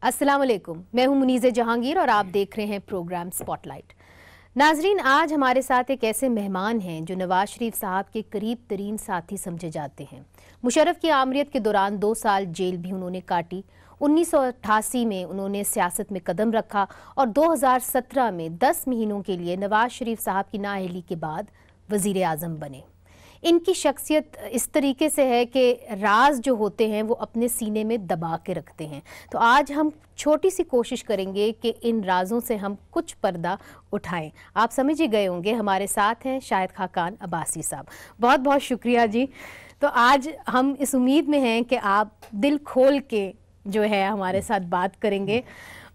अस्सलाम वालेकुम, मैं हूं मुनीज़े जहांगीर और आप देख रहे हैं प्रोग्राम स्पॉटलाइट। नाजरीन, आज हमारे साथ एक ऐसे मेहमान हैं जो नवाज शरीफ साहब के करीब तरीन साथी समझे जाते हैं। मुशर्रफ की आमरीत के दौरान 2 साल जेल भी उन्होंने काटी। 1988 में उन्होंने सियासत में कदम रखा और 2017 में 10 महीनों के लिए नवाज शरीफ साहब की नाअहली के बाद वज़ीर आज़म बने। इनकी शख्सियत इस तरीके से है कि राज जो होते हैं वो अपने सीने में दबा के रखते हैं। तो आज हम छोटी सी कोशिश करेंगे कि इन राजों से हम कुछ पर्दा उठाएं। आप समझ ही गए होंगे, हमारे साथ हैं शाहिद खाकान अब्बासी साहब। बहुत बहुत शुक्रिया जी। तो आज हम इस उम्मीद में हैं कि आप दिल खोल के जो है हमारे साथ बात करेंगे,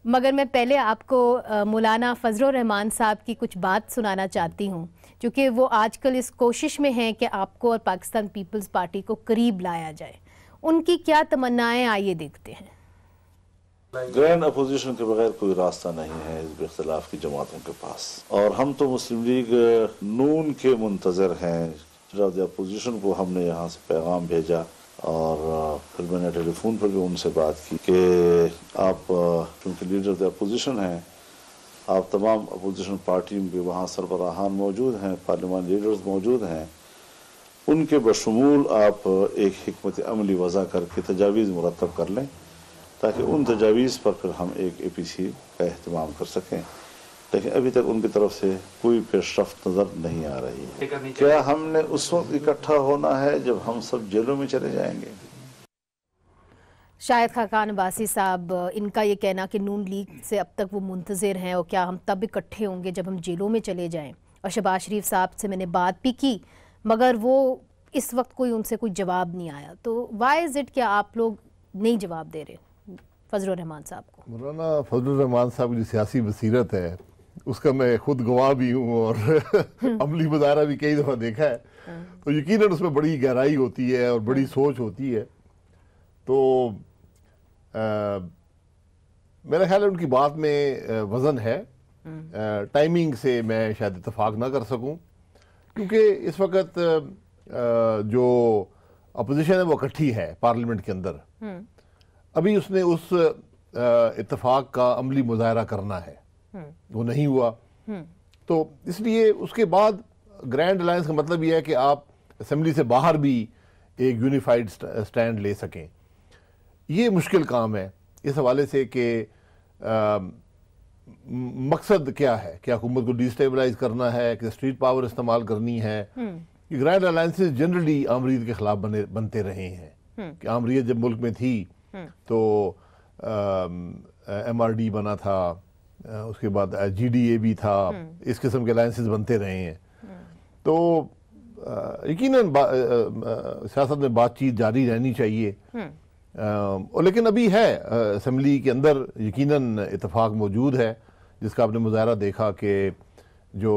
मगर मैं पहले आपको मौलाना फजलुर रहमान साहब की कुछ बात सुनाना चाहती हूँ, क्योंकि वो आजकल इस कोशिश में हैं कि आपको और पाकिस्तान पीपल्स पार्टी को करीब लाया जाए। उनकी क्या तमन्नाएं, आइए देखते हैं। ग्रैंड अपोजिशन के बगैर कोई रास्ता नहीं है हिज़्ब इख्तिलाफ की जमातों के पास, और हम तो मुस्लिम लीग नून के मुंतज़र हैं। लीडर अपोजिशन को हमने यहाँ से पैगाम भेजा और फिर मैंने टेलीफोन पर भी उनसे बात की कि आप क्योंकि लीडर अपोजिशन हैं, आप तमाम अपोजिशन पार्टियों के वहाँ सरबराहान मौजूद हैं, पार्लियामानी लीडर्स मौजूद हैं, उनके बशमूल आप एक हिकमत अमली वज़ा करके तजावीज़ मुरतब कर लें ताकि उन तजावीज़ पर फिर हम एक APC का अहतमाम कर सकें। लेकिन अभी तक उनकी तरफ से कोई पेशरफ्त नज़र नहीं आ रही है। क्या हमने उस वक्त इकट्ठा होना है जब हम सब जेलों में चले जाएंगे? शाहिद खाकान अब्बासी साहब, इनका ये कहना कि नून लीग से अब तक वो मुंतज़िर हैं और क्या हम तब इकट्ठे होंगे जब हम जेलों में चले जाएं। और शहबाज शरीफ साहब से मैंने बात भी की, मगर वो इस वक्त कोई उनसे कोई जवाब नहीं आया। तो वाई इज़ इट, क्या आप लोग नहीं जवाब दे रहे फजलुर रहमान साहब को? मौलाना फजलुर रहमान साहब की जो सियासी बसीरत है उसका मैं खुद गवाह भी हूँ और अमली मुजाहरा भी कई दफ़ा देखा है, तो यकीनन उसमें बड़ी गहराई होती है और बड़ी सोच होती है। तो मेरा ख्याल है उनकी बात में वज़न है। टाइमिंग से मैं शायद इत्तेफाक ना कर सकूं, क्योंकि इस वक्त जो अपोजिशन है वो इकट्ठी है पार्लियामेंट के अंदर। अभी उसने उस इत्तेफाक का अमली मुजाहरा करना है, वो नहीं हुआ। तो इसलिए उसके बाद ग्रैंड अलायंस का मतलब यह है कि आप असेंबली से बाहर भी एक यूनिफाइड स्टैंड ले सकें। ये मुश्किल काम है इस हवाले से कि मकसद क्या है, क्या हुकूमत को डिस्टेबलाइज करना है, कि स्ट्रीट पावर इस्तेमाल करनी है। कि ग्रैंड अलायंसेस जनरली आमरीत के खिलाफ बनते रहे हैं। कि आमरीत जब मुल्क में थी तो MRD बना था, उसके बाद GDA भी था, इस किस्म के अलायंसेस बनते रहे हैं। तो यकीनन सियासत में बातचीत जारी रहनी चाहिए। और लेकिन अभी है असेंबली के अंदर यकीनन इत्तेफाक मौजूद है, जिसका आपने मुजाहरा देखा कि जो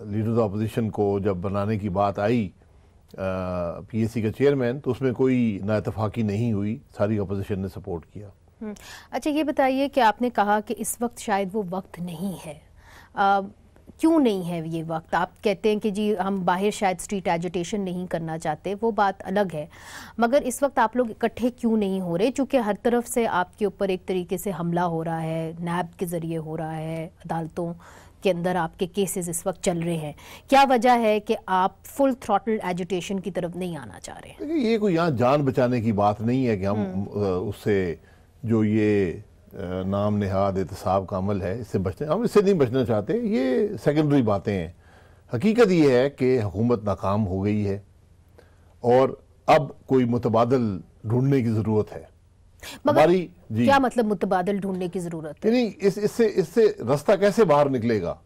लीडर्स ऑफ अपोजिशन को जब बनाने की बात आई PAC का चेयरमैन, तो उसमें कोई ना इत्तेफाकी नहीं हुई, सारी अपोजिशन ने सपोर्ट किया। अच्छा, ये बताइए कि आपने कहा कि इस वक्त शायद वो वक्त नहीं है, क्यों नहीं है ये वक्त? आप कहते हैं कि जी हम बाहर शायद स्ट्रीट एजुटेशन नहीं करना चाहते, वो बात अलग है, मगर इस वक्त आप लोग इकट्ठे क्यों नहीं हो रहे? चूँकि हर तरफ से आपके ऊपर एक तरीके से हमला हो रहा है, नैब के ज़रिए हो रहा है, अदालतों के अंदर आपके केसेस इस वक्त चल रहे हैं। क्या वजह है कि आप फुल थ्रॉटल एजुटेशन की तरफ नहीं आना चाह रहे? ये कोई यहाँ जान बचाने की बात नहीं है कि हम उससे जो ये नाम नेहाद एहतसाब का अमल है इससे बचते, हम इससे नहीं बचना चाहते। ये सेकेंडरी बातें हैं। हकीकत ये है कि हुकूमत नाकाम हो गई है और अब कोई मुतबादल ढूंढने की ज़रूरत है हमारी। जी, क्या मतलब मुतबादल ढूंढने की ज़रूरत है? नहीं, इससे रास्ता कैसे बाहर निकलेगा?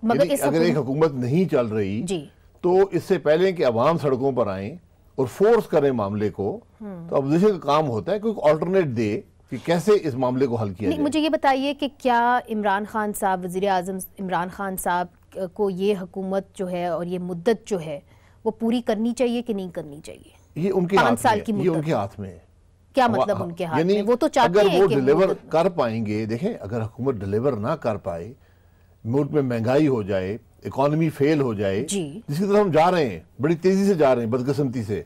मगर अगर एक हुकूमत नहीं चल रही जी, तो इससे पहले कि अवाम सड़कों पर आए और फोर्स करें मामले को, तो अपोजिशन का काम होता है कोई ऑल्टरनेट दे कि कैसे इस मामले को हल किया जाए। मुझे ये बताइए कि क्या इमरान खान साहब, वज़ीर आज़म इमरान खान साहब को ये हुकूमत जो है और ये मुद्दत जो है वो पूरी करनी चाहिए कि नहीं करनी चाहिए? ये उनके 5 साल की ये उनके हाथ में है। क्या मतलब उनके हाथ में? वो तो चाहते हैं अगर वो कि डिलीवर कर पाएंगे। देखें, अगर हुकूमत डिलीवर ना कर पाए, मुल्क में महंगाई हो जाए, इकॉनमी फेल हो जाए, जिसकी तरफ हम जा रहे हैं, बड़ी तेजी से जा रहे हैं बदकिस्मती से,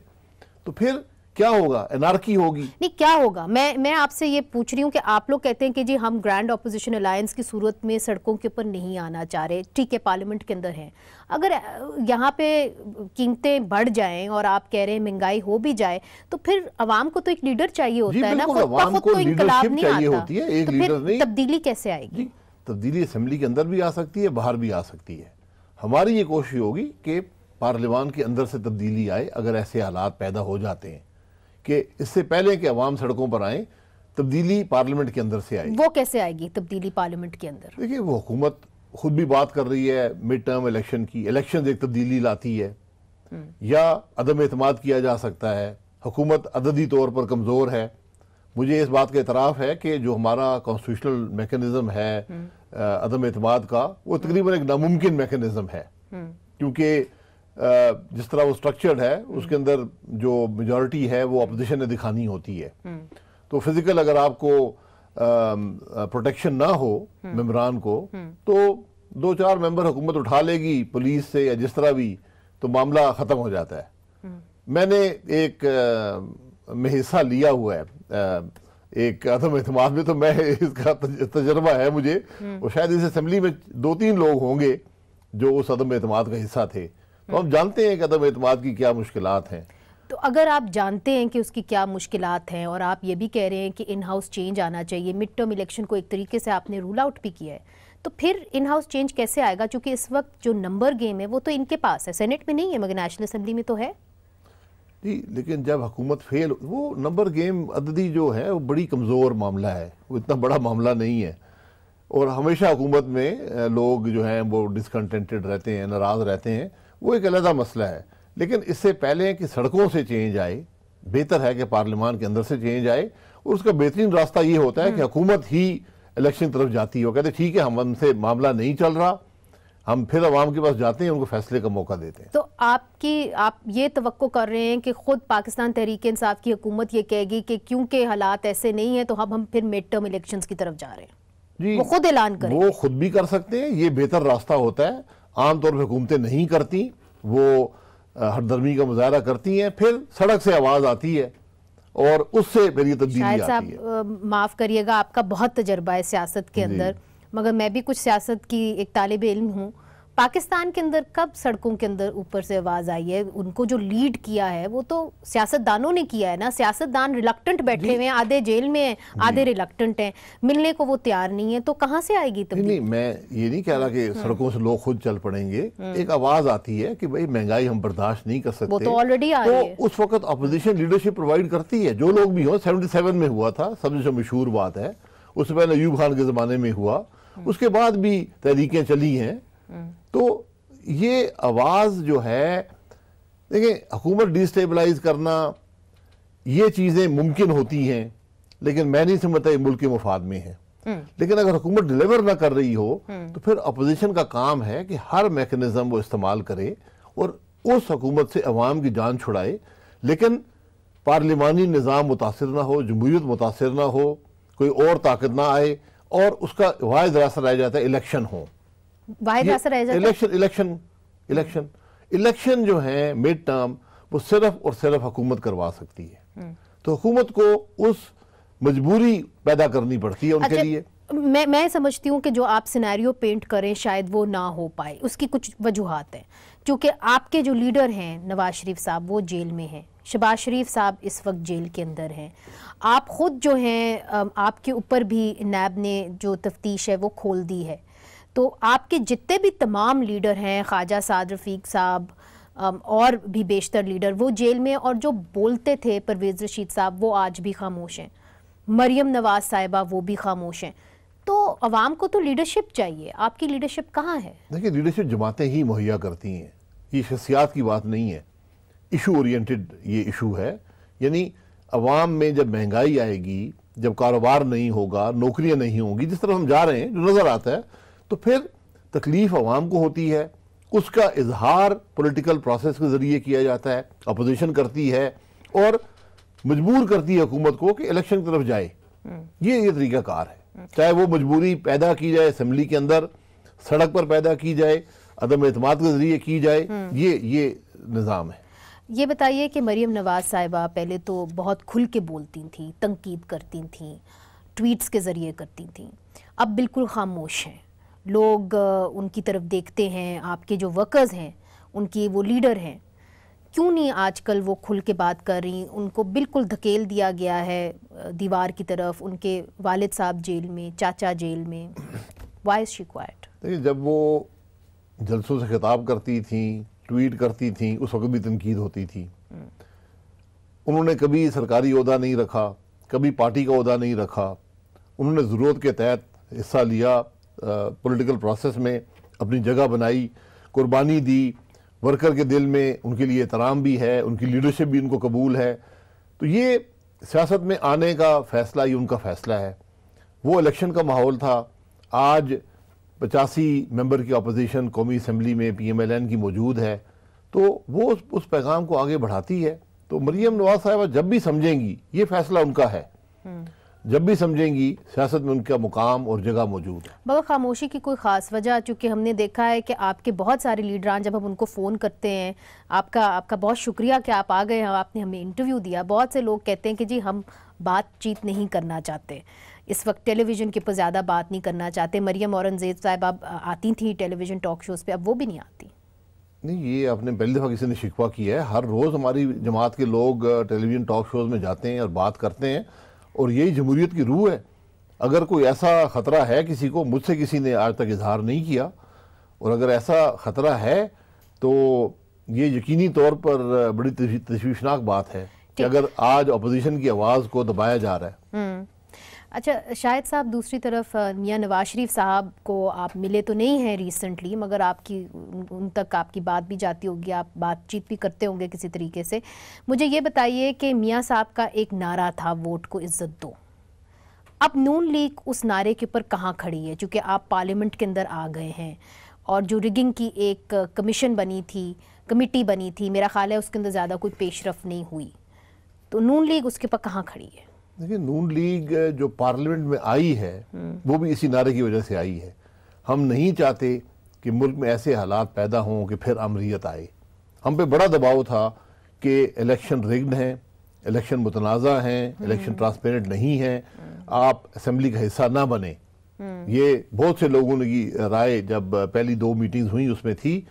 तो फिर क्या होगा? एनार्की होगी। नहीं, क्या होगा? मैं आपसे ये पूछ रही हूँ कि आप लोग कहते हैं कि जी हम ग्रैंड ऑपोजिशन अलायंस की सूरत में सड़कों के ऊपर नहीं आना चाह रहे, ठीक है पार्लियामेंट के अंदर हैं, अगर यहाँ पे कीमतें बढ़ जाएं और आप कह रहे हैं महंगाई हो भी जाए, तो फिर अवाम को तो एक लीडर चाहिए होता है ना, खुद तो इनकलाब नहीं आता, तो फिर तब्दीली कैसे आएगी? तब्दीली असेंबली के अंदर भी आ सकती है, बाहर भी आ सकती है। हमारी ये कोशिश होगी कि पार्लियामान के अंदर से तब्दीली आए। अगर ऐसे हालात पैदा हो जाते हैं कि इससे पहले कि अवाम सड़कों पर आए, तब्दीली पार्लियामेंट के अंदर से आएगी। वो कैसे आएगी तब्दीली पार्लियामेंट के अंदर? देखिए, वो हुकूमत खुद भी बात कर रही है मिड टर्म इलेक्शन की। इलेक्शन एक तब्दीली लाती है, या अदम एतमाद किया जा सकता है। हुकूमत अददी तौर पर कमज़ोर है। मुझे इस बात का इतराफ़ है कि जो हमारा कॉन्स्टिट्यूशनल मैकेनिज्म है अदम एतमाद का, वो तकरीबन एक नामुमकिन मैकेनिज्म है, क्योंकि जिस तरह वो स्ट्रक्चर्ड है उसके अंदर जो मेजॉरिटी है वो अपोजिशन ने दिखानी होती है। तो फिजिकल अगर आपको प्रोटेक्शन ना हो मेंबरान को, तो 2-4 मेंबर हुकूमत उठा लेगी पुलिस से या जिस तरह भी, तो मामला ख़त्म हो जाता है। मैंने एक में हिस्सा लिया हुआ है एक अदम एतमाद में, तो मैं इसका तजर्बा है मुझे। और शायद इस असेंबली में 2-3 लोग होंगे जो उस अदम एतमाद का हिस्सा थे, तो हम जानते हैं कि अदम एतमाद की क्या मुश्किलात हैं। तो अगर आप जानते हैं कि उसकी क्या मुश्किलात हैं और आप ये भी कह रहे हैं कि इन हाउस चेंज आना चाहिए, मिड टर्म इलेक्शन को एक तरीके से आपने रूल आउट भी किया है, तो फिर इन हाउस चेंज कैसे आएगा? क्योंकि इस वक्त जो नंबर गेम है वो तो इनके पास है, सेनेट में नहीं है मगर नेशनल असेंबली में तो है जी। लेकिन जब हुकूमत फेल, वो नंबर गेम अददी जो है वो बड़ी कमज़ोर मामला है, वो इतना बड़ा मामला नहीं है। और हमेशा हुकूमत में लोग जो हैं वो डिसकंटेंटेड रहते हैं, नाराज़ रहते हैं, वो एक अलग मसला है। लेकिन इससे पहले कि सड़कों से चेंज आए, बेहतर है कि पार्लियामान के अंदर से चेंज आए। और उसका बेहतरीन रास्ता ये होता है कि हुकूमत ही इलेक्शन तरफ जाती है। वो कहते ठीक है, हमसे मामला नहीं चल रहा, हम फिर अवाम के पास जाते हैं, उनको फैसले का मौका देते हैं। तो आप ये तवक्को कर रहे हैं कि खुद पाकिस्तान तहरीक इंसाफ की हुकूमत ये कहेगी कि क्योंकि हालात ऐसे नहीं है तो हम फिर मिड टर्म इलेक्शंस की तरफ जा रहे हैं जी? वो खुद ऐलान करें, वो खुद भी कर सकते हैं, ये बेहतर रास्ता होता है। आमतौर पर हुकूमतें नहीं करती, वो हरदर्मी का मुजाहरा करती हैं, फिर सड़क से आवाज़ आती है और उससे फिर ये तब्दीली आती है। माफ़ करिएगा, आपका बहुत तजर्बा है सियासत के अंदर, मगर मैं भी कुछ सियासत की एक तालिब इल्म हूँ। पाकिस्तान के अंदर कब सड़कों के अंदर ऊपर से आवाज़ आई है? उनको जो लीड किया है वो तो सियासतदानों ने किया है ना। सियासतदान रिलक्टेंट बैठे हुए हैं, आधे जेल में हैं, आधे रिलक्टेंट हैं, मिलने को वो तैयार नहीं है, तो कहाँ से आएगी तब्दीली? नहीं, मैं ये नहीं कह रहा कि सड़कों से लोग खुद चल पड़ेंगे। एक आवाज़ आती है कि भाई महंगाई हम बर्दाश्त नहीं कर सकते, वो तो ऑलरेडी आ रही है। तो उस वक्त अपोजिशन लीडरशिप प्रोवाइड करती है, जो लोग भी हो। 77 में हुआ था, सबसे मशहूर बात है। उससे पहले अयूब खान के ज़माने में हुआ, उसके बाद भी तहरीकें चली हैं। तो ये आवाज़ जो है, देखिए, हुकूमत डिस्टेबलाइज करना, ये चीज़ें मुमकिन होती हैं, लेकिन मैं नहीं समझता ये मुल्क के मुफाद में है। लेकिन अगर हुकूमत डिलीवर ना कर रही हो तो फिर अपोजिशन का काम है कि हर मैकेनिज्म वो इस्तेमाल करे और उस हुकूमत से अवाम की जान छुड़ाए। लेकिन पार्लिमानी निज़ाम मुतासिर ना हो, जमहूरियत मुतासिर ना हो, कोई और ताकत ना आए, और उसका वाहिद रास्ता रह जाता है इलेक्शन हो। इलेक्शन जो है मिड टर्म, वो सिर्फ और सिर्फ हुकूमत करवा सकती है। तो हुकूमत को उस मजबूरी पैदा करनी पड़ती है उनके लिए। मैं समझती हूँ कि जो आप सिनेरियो पेंट करें शायद वो ना हो पाए, उसकी कुछ वजूहात हैं। क्योंकि आपके जो लीडर हैं नवाज शरीफ साहब, वो जेल में हैं, शहबाज शरीफ साहब इस वक्त जेल के अंदर हैं, आप खुद जो हैं, आपके ऊपर भी नैब ने जो तफ्तीश है वो खोल दी है। तो आपके जितने भी तमाम लीडर हैं, ख्वाजा साद रफ़ीक साहब और भी बेशतर लीडर, वो जेल में, और जो बोलते थे परवेज़ रशीद साहब, वो आज भी खामोश हैं, मरियम नवाज साहिबा वो भी खामोश हैं। तो अवाम को तो लीडरशिप चाहिए, आपकी लीडरशिप कहाँ है? देखिए, लीडरशिप जमातें ही मुहैया करती हैं, ये शख्सियात की बात नहीं है। इशू ओरिएंटेड ये इशू है। यानी अवाम में जब महंगाई आएगी, जब कारोबार नहीं होगा, नौकरियां नहीं होंगी, जिस तरह हम जा रहे हैं, जो नज़र आता है, तो फिर तकलीफ अवाम को होती है। उसका इजहार पॉलिटिकल प्रोसेस के ज़रिए किया जाता है, अपोजिशन करती है और मजबूर करती है हुकूमत को कि इलेक्शन की तरफ जाए। ये तरीका कार है। चाहे वो मजबूरी पैदा की जाए असेंबली के अंदर, सड़क पर पैदा की जाए, अदम एतमाद के ज़रिए की जाए, ये निज़ाम है। ये बताइए कि मरियम नवाज साहिबा पहले तो बहुत खुल के बोलती थी, तंकीद करती थी, ट्वीट्स के ज़रिए करती थी, अब बिल्कुल खामोश हैं। लोग उनकी तरफ देखते हैं, आपके जो वर्कर्स हैं, उनकी वो लीडर हैं, क्यों नहीं आजकल वो खुल के बात कर रही? उनको बिल्कुल धकेल दिया गया है दीवार की तरफ, उनके वालिद साहब जेल में, चाचा जेल में। Why is she quite? देखिए, जब वो जलसों से खिताब करती थी, ट्वीट करती थी, उस वक्त भी तनकीद होती थी। उन्होंने कभी सरकारी ओहदा नहीं रखा, कभी पार्टी का ओहदा नहीं रखा। उन्होंने ज़रूरत के तहत हिस्सा लिया, पॉलिटिकल प्रोसेस में अपनी जगह बनाई, कुर्बानी दी। वर्कर के दिल में उनके लिए एहतराम भी है, उनकी लीडरशिप भी उनको कबूल है। तो ये सियासत में आने का फ़ैसला ही उनका फ़ैसला है। वो इलेक्शन का माहौल था। आज 85 मेंबर की अपोजिशन कौमी असम्बली में PMLN की मौजूद है, तो वो उस पैगाम को आगे बढ़ाती है। तो मरियम नवाज साहिबा जब भी समझेंगी, ये फैसला उनका है, जब भी समझेंगी सियासत में उनका मुकाम और जगह मौजूद है। मगर खामोशी की कोई ख़ास वजह? चूँकि हमने देखा है कि आपके बहुत सारे लीडरान जब हम उनको फ़ोन करते हैं, आपका बहुत शुक्रिया कि आप आ गए हैं, आपने हमें इंटरव्यू दिया। बहुत से लोग कहते हैं कि जी हम बातचीत नहीं करना चाहते, इस वक्त टेलीविज़न के ऊपर ज़्यादा बात नहीं करना चाहते। मरियम औरंगज़ेब साहिबा आती थी टेलीविज़न टॉक शोज़ पे, अब वो भी नहीं आती। नहीं, ये आपने पहली दफ़ा किसी ने शिकवा किया है। हर रोज़ हमारी जमात के लोग टेलीविज़न टॉक शोज़ में जाते हैं और बात करते हैं, और यही जमहूरियत की रूह है। अगर कोई ऐसा ख़तरा है किसी को, मुझसे किसी ने आज तक इजहार नहीं किया, और अगर ऐसा ख़तरा है तो ये यकीनी तौर पर बड़ी तशवीशनाक बात है कि अगर आज अपोजिशन की आवाज़ को दबाया जा रहा है। अच्छा शाहिद साहब, दूसरी तरफ मियां नवाज शरीफ साहब को आप मिले तो नहीं हैं रिसेंटली, मगर आपकी उन तक आपकी बात भी जाती होगी, आप बातचीत भी करते होंगे किसी तरीके से। मुझे ये बताइए कि मियां साहब का एक नारा था, वोट को इज्जत दो। अब नून लीग उस नारे के ऊपर कहाँ खड़ी है? चूँकि आप पार्लियामेंट के अंदर आ गए हैं, और जो रिगिंग की एक कमीशन बनी थी, कमेटी बनी थी, मेरा ख्याल है उसके अंदर ज़्यादा कोई पेशरफ नहीं हुई। तो नून लीग उसके ऊपर कहाँ खड़ी है? देखिए, नून लीग जो पार्लियामेंट में आई है वो भी इसी नारे की वजह से आई है। हम नहीं चाहते कि मुल्क में ऐसे हालात पैदा हों कि फिर अमरीत आए। हम पे बड़ा दबाव था कि इलेक्शन रिग्ड हैं, इलेक्शन मुतनाज़ा हैं, इलेक्शन ट्रांसपेरेंट नहीं है, आप असम्बली का हिस्सा ना बने। ये बहुत से लोगों की राय जब पहली 2 मीटिंग्स हुई उसमें थी,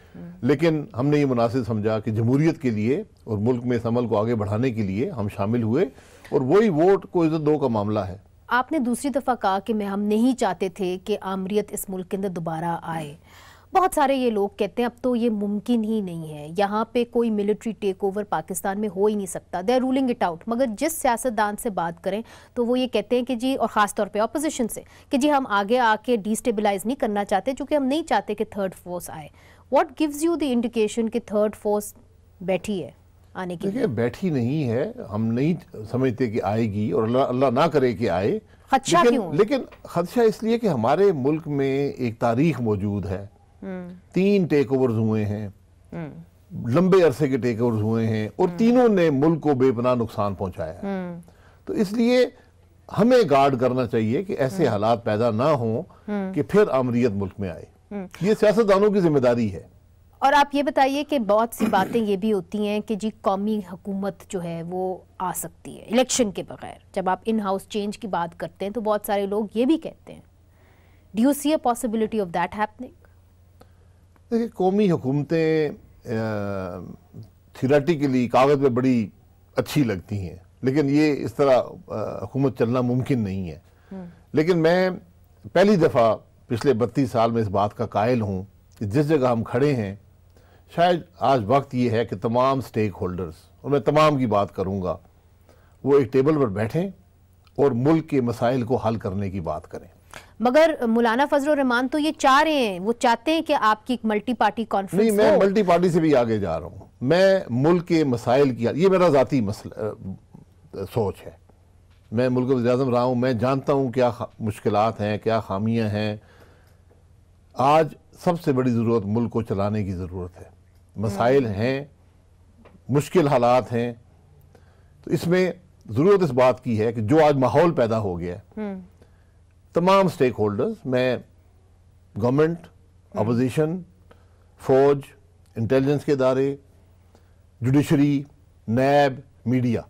लेकिन हमने ये मुनासिब समझा कि जमहूरियत के लिए और मुल्क में इस अमल को आगे बढ़ाने के लिए हम शामिल हुए, और वही वोट को इज्जत दो का मामला है। आपने दूसरी दफ़ा कहा कि हम नहीं चाहते थे कि आमरीत इस मुल्क के अंदर दोबारा आए। बहुत सारे ये लोग कहते हैं अब तो ये मुमकिन ही नहीं है, यहाँ पे कोई मिलिट्री टेक ओवर पाकिस्तान में हो ही नहीं सकता, they are ruling it out. मगर जिस सियासतदान से बात करें तो वो ये कहते हैं कि जी, और ख़ास तौर पे अपोजिशन से, कि जी हम आगे आके डिस्टेबलाइज नहीं करना चाहते, चूँकि हम नहीं चाहते कि थर्ड फोर्स आए। What gives you the indication कि थर्ड फोर्स बैठी है आने की? देखिए, बैठी नहीं है, हम नहीं समझते कि आएगी, और अल्लाह ना करे कि आए। खदशा क्यों? लेकिन खदशा इसलिए कि हमारे मुल्क में एक तारीख मौजूद है। 3 टेक ओवर्स हुए हैं, लंबे अरसे के टेक ओवर्स हुए हैं, और तीनों ने मुल्क को बेपनाह नुकसान पहुंचाया है। तो इसलिए हमें गार्ड करना चाहिए कि ऐसे हालात पैदा ना हो कि फिर अमरीत मुल्क में आए। ये सियासतदानों की जिम्मेदारी है। और आप ये बताइए कि बहुत सी बातें ये भी होती हैं कि जी कौमी हुकूमत जो है वो आ सकती है इलेक्शन के बगैर। जब आप इन हाउस चेंज की बात करते हैं तो बहुत सारे लोग ये भी कहते हैं, do you see a possibility of that happening? देखिए, कौमी हुकूमतें थियोरेटिकली कागज़ पे बड़ी अच्छी लगती हैं, लेकिन ये इस तरह हुकूमत चलना मुमकिन नहीं है। लेकिन मैं पहली दफ़ा पिछले 32 साल में इस बात का कायल हूँ कि जिस जगह हम खड़े हैं, शायद आज वक्त ये है कि तमाम स्टेक होल्डर्स, और मैं तमाम की बात करूँगा, वो एक टेबल पर बैठें और मुल्क के मसाइल को हल करने की बात करें। मगर मौलाना फजल रहमान तो ये चाह रहे हैं, वो चाहते हैं कि आपकी एक मल्टी पार्टी कॉन्फ्रेंस नहीं, मैं मल्टी पार्टी से भी आगे जा रहा हूँ। मैं मुल्क के मसाइल की, ये मेरा ज़ाती सोच है। मैं मुल्क वज़ीर-ए-आज़म रहा हूँ, मैं जानता हूँ क्या मुश्किलात हैं, क्या खामियाँ हैं। आज सबसे बड़ी ज़रूरत मुल्क को चलाने की ज़रूरत है। मसाइल हैं, मुश्किल हालात हैं, तो इसमें ज़रूरत इस बात की है कि जो आज माहौल पैदा हो गया, तमाम स्टेक होल्डर्स, मैं गवर्नमेंट, अपोजिशन, फौज, इंटेलिजेंस के इदारे, जुडिशरी, नैब, मीडिया,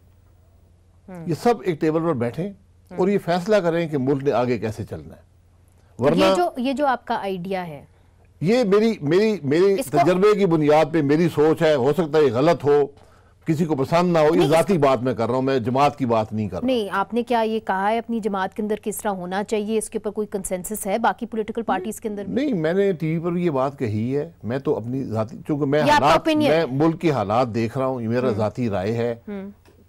ये सब एक टेबल पर बैठें और ये फैसला करें कि मुल्क ने आगे कैसे चलना है। वरना ये जो आपका आइडिया है, ये मेरी तजर्बे की बुनियाद पे मेरी सोच है, हो सकता है ये गलत हो, किसी को पसंद ना हो, ये जाती बात मैं कर रहा हूँ, मैं जमात की बात नहीं कर रहा। नहीं, आपने क्या ये कहा है अपनी जमात के अंदर किस तरह होना चाहिए, इसके ऊपर कोई कंसेंसस है बाकी पॉलिटिकल पार्टीज के अंदर? नहीं, मैंने टीवी पर ये बात कही है, मैं तो अपनी जाती, चूंकि मैं मुल्क के हालात देख रहा हूँ, ये मेरा जाती राय है,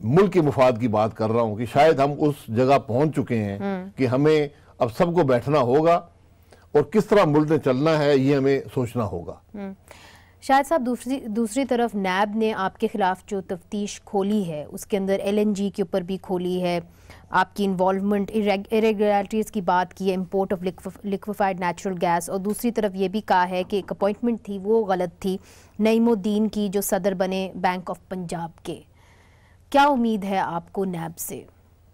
मुल्क के मुफाद की बात कर रहा हूँ कि शायद हम उस जगह पहुंच चुके हैं कि हमें अब सबको बैठना होगा और किस तरह मुल्क में चलना है ये हमें सोचना होगा। शाहिद साहब, दूसरी तरफ नैब ने आपके खिलाफ जो तफ्तीश खोली है उसके अंदर LNG के ऊपर भी खोली है, आपकी इन्वॉल्वमेंट, इरेगुलरिटीज़ की बात की है, import of liquefied natural gas, और दूसरी तरफ ये भी कहा है कि एक अपॉइंटमेंट थी वो गलत थी नईमुद्दीन की, जो सदर बने बैंक ऑफ पंजाब के। क्या उम्मीद है आपको नैब से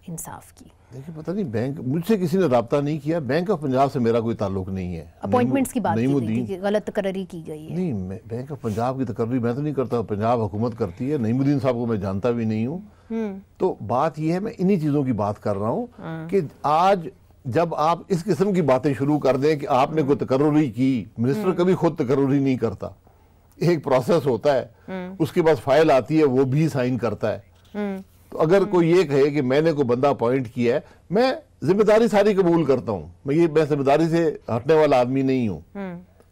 इंसाफ की? देखिए, पता नहीं, बैंक, मुझसे किसी ने राब्ता नहीं किया, बैंक ऑफ पंजाब से मेरा कोई ताल्लुक नहीं है। अपॉइंटमेंट्स की बात की गई कि गलत तकर्री की गई है। नहीं, बैंक ऑफ पंजाब की तकर्री मैं तो नहीं करता, पंजाब हुकूमत करती है। नईमुद्दीन साहब को मैं जानता भी नहीं हूँ। तो बात यह है, मैं इन्हीं चीज़ों की बात कर रहा हूँ कि आज जब आप इस किस्म की बातें शुरू कर दें कि आपने कोई तकर्री की, मिनिस्टर कभी खुद तकर्री नहीं करता, एक प्रोसेस होता है, उसके बाद फाइल आती है, वो भी साइन करता है। तो अगर कोई ये कहे कि मैंने कोई बंदा अपॉइंट किया है, मैं जिम्मेदारी सारी कबूल करता हूँ, मैं जिम्मेदारी से हटने वाला आदमी नहीं हूँ।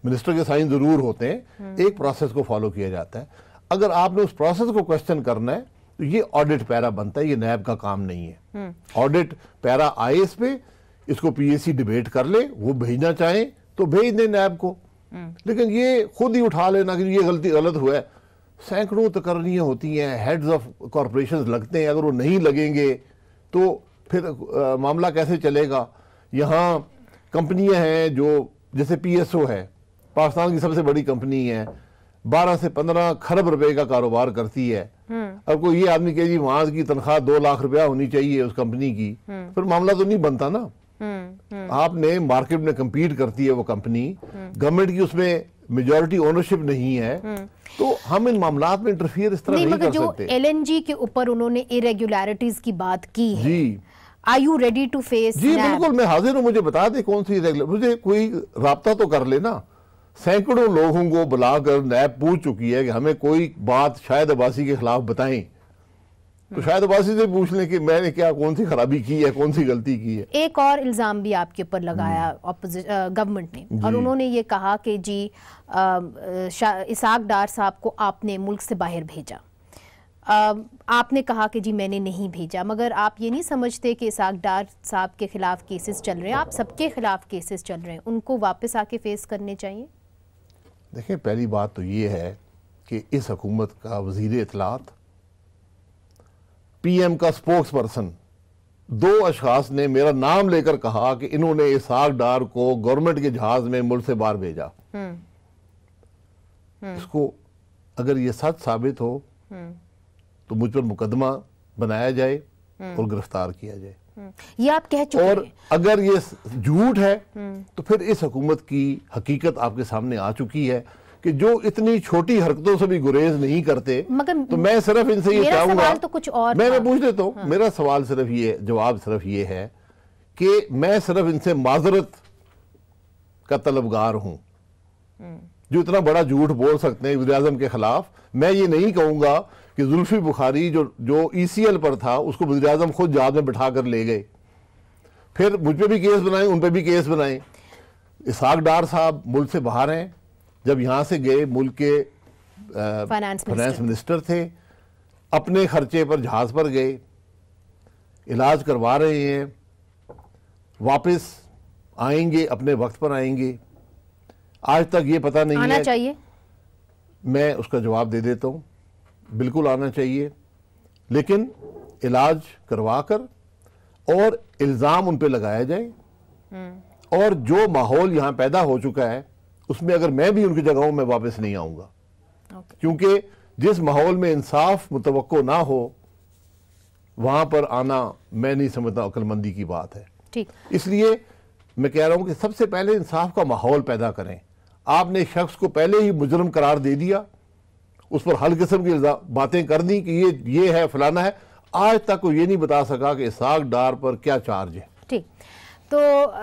मिनिस्टर के साइन जरूर होते हैं, एक प्रोसेस को फॉलो किया जाता है। अगर आपने उस प्रोसेस को क्वेश्चन करना है तो ये ऑडिट पैरा बनता है, ये नैब का काम नहीं है। ऑडिट पैरा आए इस पे, इसको PAC डिबेट कर ले, वो भेजना चाहे तो भेज दें नैब को, लेकिन ये खुद ही उठा लेना कि ये गलती गलत हुआ है। सैकड़ों तकर्रियाँ होती हैं, हेड्स ऑफ कॉरपोरेशन लगते हैं, अगर वो नहीं लगेंगे तो फिर मामला कैसे चलेगा। यहाँ कंपनियां हैं जो, जैसे PSO है, पाकिस्तान की सबसे बड़ी कंपनी है, 12 से 15 खरब रुपए का कारोबार करती है। अब कोई ये आदमी कहे जी वहां की तनख्वाह 2 लाख रुपया होनी चाहिए उस कंपनी की, फिर मामला तो नहीं बनता ना। आपने मार्केट में कम्पीट करती है वो कंपनी, गवर्नमेंट की उसमें मेजॉरिटी ओनरशिप नहीं है, तो हम इन मामलात में इंटरफियर इस तरह नहीं कर सकते। LNG के ऊपर उन्होंने इरेगुलरिटीज की बात की है, जी, are you ready to face? जी बिल्कुल, मैं हाजिर हूँ, मुझे बता दे कौन सी इरेगुलर, मुझे कोई राब्ता तो कर लेना। सैकड़ों लोगों को बुलाकर नैब पूछ चुकी है कि हमें कोई बात शाहिद अब्बासी के खिलाफ बताएं, तो शाहिद अब्बासी से पूछ लें कि मैंने क्या, कौन सी खराबी की है, कौन सी गलती की है। एक और इल्जाम भी आपके ऊपर लगाया गवर्नमेंट ने, और उन्होंने ये कहा कि जी इसाक डार साहब को आपने मुल्क से बाहर भेजा। आपने कहा कि जी मैंने नहीं भेजा, मगर आप ये नहीं समझते कि इसाक डार साहब के खिलाफ केसेस चल रहे हैं, आप सबके खिलाफ केसेस चल रहे हैं, उनको वापस आके फेस करने चाहिए? देखें, पहली बात तो ये है कि इस हुकूमत का वजीर इत्तलात, PM का स्पोक्स पर्सन, 2 अशखास ने मेरा नाम लेकर कहा कि इन्होंने इसाक डार को गवर्नमेंट के जहाज में मुल्क से बाहर भेजा। इसको अगर ये सच साबित हो तो मुझ पर मुकदमा बनाया जाए और गिरफ्तार किया जाए। ये आप कह चुके और अगर ये झूठ है तो फिर इस हुकूमत की हकीकत आपके सामने आ चुकी है कि जो इतनी छोटी हरकतों से भी गुरेज नहीं करते। मगर तो मैं सिर्फ इनसे ये चाहूंगा, तो कुछ और मैं पूछ लेता हूँ, मेरा सवाल सिर्फ ये, जवाब सिर्फ ये है कि मैं सिर्फ इनसे माजरत का तलबगार हूं, जो इतना बड़ा झूठ बोल सकते हैं वज़ीर आज़म के खिलाफ। मैं ये नहीं कहूंगा कि जुल्फी बुखारी जो ECL पर था उसको वज़ीर आज़म खुद जहाज में बिठा कर ले गए, फिर मुझ पे भी केस बनाए, उन पे भी केस बनाए। इसाक डार साहब मुल्क से बाहर हैं, जब यहाँ से गए मुल्क के फाइनेंस मिनिस्टर थे, अपने खर्चे पर जहाज पर गए, इलाज करवा रहे हैं, वापस आएंगे, अपने वक्त पर आएंगे। आज तक ये पता नहीं आना है, चाहिए। मैं उसका जवाब दे देता हूँ, बिल्कुल आना चाहिए, लेकिन इलाज करवा कर और इल्ज़ाम उन पे लगाया जाए। और जो माहौल यहाँ पैदा हो चुका है उसमें अगर मैं भी उनकी जगह हूं, मैं वापस नहीं आऊंगा, क्योंकि जिस माहौल में इंसाफ मुतवक्को ना हो वहां पर आना मैं नहीं समझता अक्लमंदी की बात है। ठीक, इसलिए मैं कह रहा हूं कि सबसे पहले इंसाफ का माहौल पैदा करें। आपने शख्स को पहले ही मुजरम करार दे दिया, उस पर हर किस्म की बातें कर दी कि ये है फलाना है। आज तक वो ये नहीं बता सका कि इसहाक डार पर क्या चार्ज है। ठीक, तो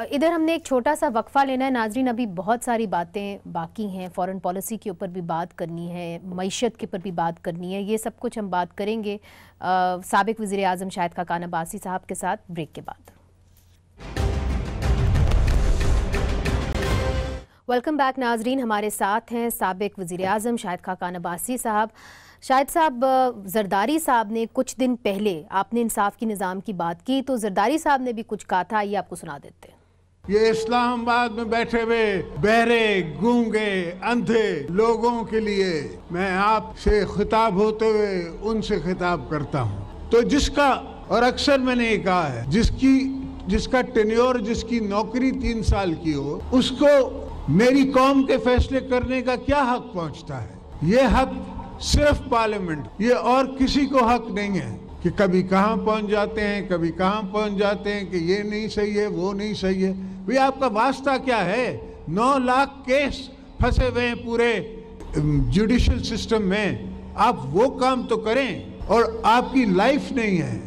इधर हमने एक छोटा सा वक्फा लेना है नाजरीन। अभी बहुत सारी बातें बाकी हैं, फॉरेन पॉलिसी के ऊपर भी बात करनी है, मईशत के ऊपर भी बात करनी है, ये सब कुछ हम बात करेंगे साबिक वज़ीर आज़म शाहिद खाकान अब्बासी साहब के साथ ब्रेक के बाद। वेलकम बैक नाजरीन, हमारे साथ हैं साबिक वज़ीर आज़म शाहिद खाकान अब्बासी साहब। शाहिद साहब, जरदारी साहब ने कुछ दिन पहले आपने इंसाफ की निज़ाम की बात की, तो जरदारी साहब ने भी कुछ कहा था, ये आपको सुना देते हैं। ये इस्लामाबाद में बैठे हुए बहरे, गूंगे, अंधे लोगों के लिए मैं आपसे खिताब होते हुए उनसे खिताब करता हूँ। तो जिसका, और अक्सर मैंने ये कहा है, जिसका टेन्योर, जिसकी नौकरी 3 साल की हो, उसको मेरी कौम के फैसले करने का क्या हक पहुँचता है? ये हक सिर्फ पार्लियामेंट, ये और किसी को हक नहीं है कि कभी कहाँ पहुंच जाते हैं, कभी कहाँ पहुंच जाते हैं कि ये नहीं सही है, वो नहीं सही है। भाई आपका वास्ता क्या है? 9 लाख केस फंसे हुए हैं पूरे जुडिशल सिस्टम में, आप वो काम तो करें। और आपकी लाइफ नहीं है,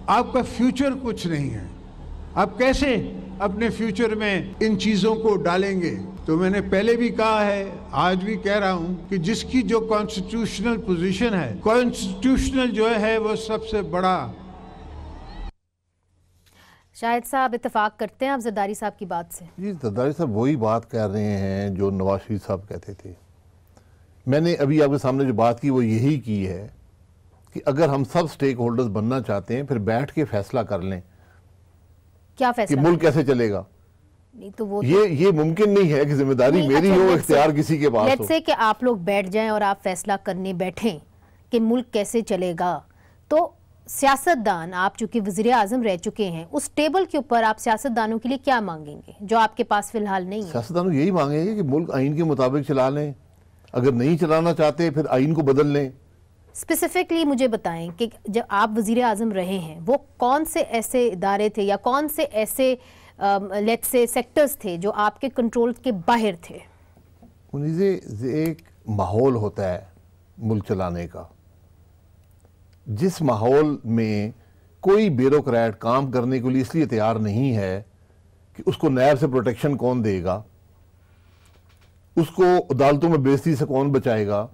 आपका फ्यूचर कुछ नहीं है, आप कैसे अपने फ्यूचर में इन चीज़ों को डालेंगे? तो मैंने पहले भी कहा है, आज भी कह रहा हूं कि जिसकी जो कॉन्स्टिट्यूशनल पोजीशन है, कॉन्स्टिट्यूशनल जो है वो सबसे बड़ा। शाहिद साहब, इत्तेफाक करते हैं आप जरदारी साहब की बात से? जी, जरदारी साहब वही बात कर रहे हैं जो नवाज शरीफ साहब कहते थे। मैंने अभी आपके सामने जो बात की वो यही की है कि अगर हम सब स्टेक होल्डर्स बनना चाहते हैं, फिर बैठ के फैसला कर लें क्या फैसला कि मुल्क कैसे चलेगा। नहीं तो वो ये मुमकिन नहीं है कि जिम्मेदारी मेरी हो, इख्तियार किसी के पास हो। लेट्स से कि आप लोग बैठ जाएं और आप फैसला करने बैठें कि मुल्क कैसे चलेगा, तो सियासतदान, आप चूंकि वज़ीर आज़म रह चुके हैं, उस टेबल के ऊपर आप सियासतदानों के लिए क्या मांगेंगे जो आपके पास फिलहाल नहीं है? सियासतदानों यही मांगेंगे कि मुल्क आइन के मुताबिक चला लें, अगर नहीं चलाना चाहते फिर आइन को बदल लें। स्पेसिफिकली मुझे बताएं कि जब आप वज़ीर आज़म रहे हैं, वो कौन से ऐसे इदारे थे या कौन से ऐसे लेट्स से सेक्टर्स थे जो आपके कंट्रोल के बाहर थे? एक माहौल होता है मुल्क चलाने का, जिस माहौल में कोई ब्यूरोक्रेट काम करने के लिए इसलिए तैयार नहीं है कि उसको नैब से प्रोटेक्शन कौन देगा, उसको अदालतों में बेइज्जती से कौन बचाएगा,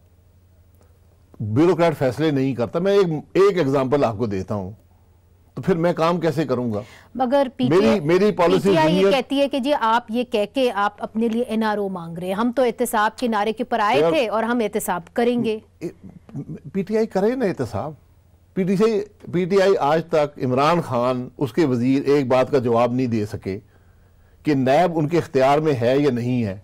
ब्यूरोक्रेट फैसले नहीं करता। मैं एक एग्जांपल आपको देता हूं, तो फिर मैं काम कैसे करूंगा? मगर मेरी पॉलिसी ये कहती है कि जी आप ये कह के आप अपने लिए एनआरओ मांग रहे हैं, हम तो एहतसाब के नारे के ऊपर आए थे और हम एहतसाब करेंगे। पीटीआई करे ना एहतसाब। पीटीआई आज तक इमरान खान, उसके वजीर, एक बात का जवाब नहीं दे सके कि नैब उनके इख्तियार में है या नहीं है।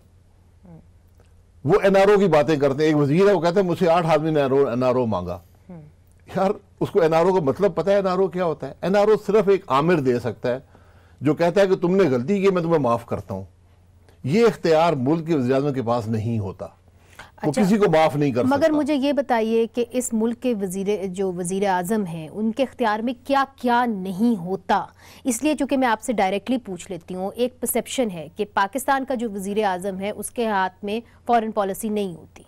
वो एनआरओ की बातें करते हैं। एक वजीर है, वो कहते हैं मुझसे 8 आदमी ने एनआरओ मांगा। यार, उसको एनआरओ का मतलब पता है एनआरओ क्या होता है? एनआरओ सिर्फ एक आमिर दे सकता है जो कहता है कि तुमने गलती की, मैं तुम्हें माफ करता हूं। ये इख्तियार मुल्क के वज़ीर आज़म के पास नहीं होता। वो किसी को माफ नहीं कर सकता। मगर मुझे ये बताइए कि इस मुल्क के वज़ीर आज़म हैं, उनके इख्तियार में क्या क्या नहीं होता? इसलिए चूंकि मैं आपसे डायरेक्टली पूछ लेती हूँ, एक परसेप्शन है कि पाकिस्तान का जो वज़ीर आज़म है उसके हाथ में फॉरेन पॉलिसी नहीं होती।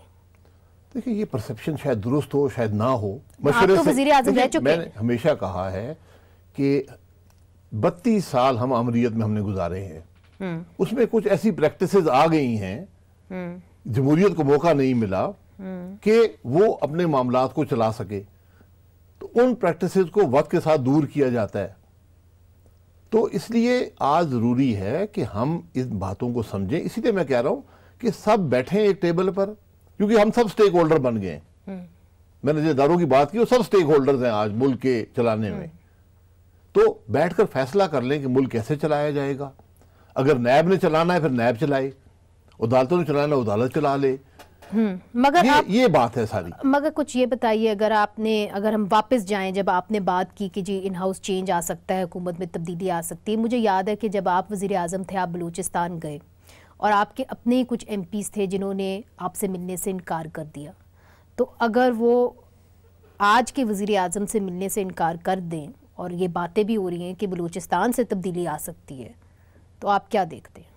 देखिए, ये परसेप्शन शायद दुरुस्त हो, शायद ना हो। आप तो वज़ीर आज़म रह चुके हैं। मैंने हमेशा कहा है कि 32 साल हम अमरीत में हमने गुजारे हैं, उसमें कुछ ऐसी प्रैक्टिसेस आ गई हैं, जमहूरियत को मौका नहीं मिला कि वो अपने मामलात को चला सके, तो उन प्रैक्टिसेस को वक्त के साथ दूर किया जाता है। तो इसलिए आज जरूरी है कि हम इस बातों को समझें। इसीलिए मैं कह रहा हूं कि सब बैठे एक टेबल पर, क्योंकि हम सब स्टेक होल्डर बन गए। मैंने जो इदारों की बात की, वो सब स्टेक होल्डर्स हैं आज मुल्क के चलाने में। तो बैठकर फैसला कर लें कि मुल्क कैसे चलाया जाएगा। अगर नैब ने चलाना है फिर नैब चलाए, अदालतों ने चलाना अदालत चला ले। मगर ये बात है सारी। मगर कुछ ये बताइए, अगर हम वापस जाएं, जब आपने बात की कि जी इन हाउस चेंज आ सकता है, हुकूमत में तब्दीली आ सकती है, मुझे याद है कि जब आप वज़ीर आज़म थे, आप बलूचिस्तान गए और आपके अपने ही कुछ एमपीज़ थे जिन्होंने आपसे मिलने से इनकार कर दिया। तो अगर वो आज के वज़ीर आज़म से मिलने से इनकार कर दें, और ये बातें भी हो रही हैं कि बलूचिस्तान से तब्दीली आ सकती है, तो आप क्या देखते हैं?